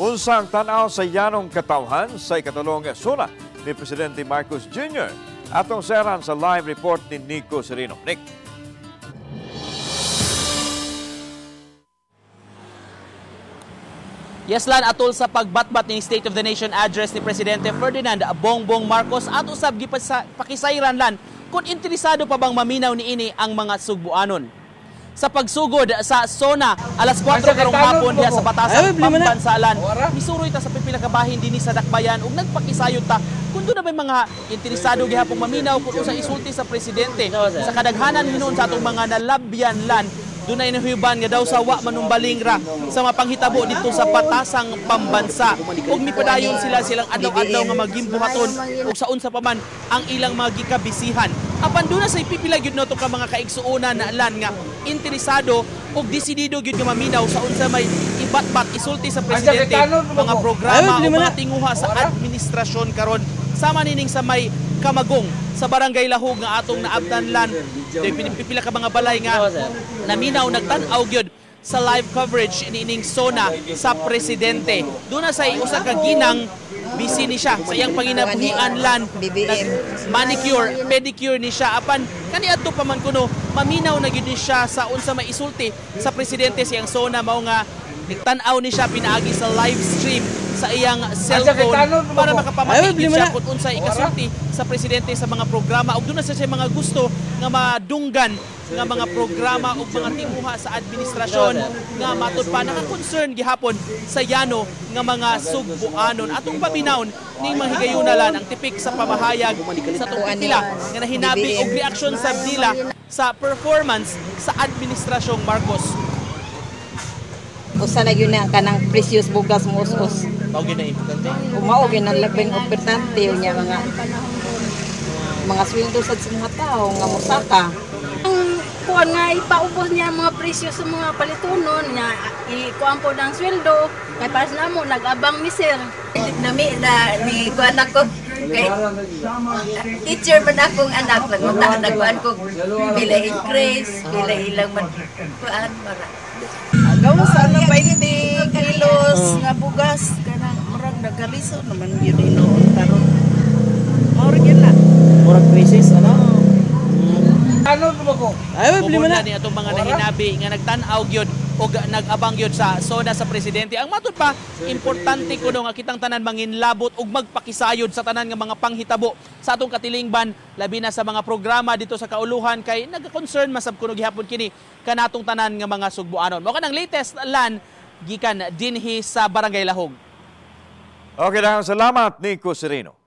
Unsang tanaw sa yanong katawhan sa ikatulong suna ni Presidente Marcos Jr. Atong seran sa live report ni Nico Serino. Nick. Yes, Lan, atol sa pagbatbat ni State of the Nation address ni Presidente Ferdinand Bongbong Marcos at usab pakisayran lan kung interesado pa bang maminaw niini ang mga Sugbuanon. Sa pagsugod sa SONA alas 4 karong hapon diha sa Batasan Pambansalan, misuroy ta sa pipila ka bahin dinhi sa Dakbayan ug nagpakisayod ta kung doon na may mga interesado gihapon maminaw kung usa isulti sa presidente sa kadaghanan hinuon sa atong mga nalabyan lan. Doon ay nahuban nga daw sa wa manumbaling ra sa mapanghitabo dito sa Batasang Pambansa. Ug mipadayon silang adlaw-adlaw nga magimbuhaton ug sa unsa pa man ang ilang mga gikabisihan. Apan doon na sa ipipila gyud nato ka mga kaigsuonan na lan nga interesado ug desidido gyud nga maminaw sa unsa may ibatbat isulti sa presidente mga programa o mga tinguha sa administrasyon karon sama nining sa may Kamagong sa Barangay Lahog nga atong naabtanlan. Pipila ka mga balay nga naminaw nagtan-aw gyud sa live coverage nining SONA sa presidente. Doon na sa usa ka ginang busy ni siya sa iyang panginabuhian lan manicure, pedicure ni siya apan kaniadto pa man kuno maminaw na gyud ni siya sa unsa may isulti sa presidente sa iyang SONA mao nga nagtan-aw ni siya pinaagi sa live stream sa iyang cellphone para makapamatigid siya kung unsa ikasulti sa presidente sa mga programa ug doon na siya mga gusto nga madunggan nga mga programa ug mga tinguha sa administrasyon nga matud pa naka-concern gihapon sa yano nga mga Sugbuanon. Atong paminawon ning mga higayunalan ang tipik sa pamahayag sa tupila nga nahinabi og reaksyon sa dila sa performance sa administrasyong Marcos. Usa na yun ang kanang precious bugas mo us. Mao gyud na importante. Mao gyud ang labing importante unya mga sweldo sa mga tao nga mosaka. Ang kuan nga ipaubos niya mga presyo sa mga palitunon nga ikuan po ng sweldo kay paras na mo nag-abang ni sir. Nami na ni kuan ako kay teacher man akong anak nagkuan ko pila increase pila ilang man kuan para gawa sana 20 kilos nga bugas kanang murag nagaliso naman yun inoon karon. Mao gyud na. Murag crisis ano? Ano ba ko? Ay bili man ni atong mga nahinabi nga nagtan-aw gyud og nag-abang gyud sa SONA sa presidente. Ang matud pa importante kuno nga kitang tanan manginlabot ug magpakisayod sa tanan nga mga panghitabo sa atong katilingban labi na sa mga programa dito sa kauluhan kay nagka-concern masab kuno gihapon kini kanatong tanan nga mga Sugbuanon. Mao kanang latest lan gikan dinhi sa Barangay Lahog. Okay, salamat Nico Serino.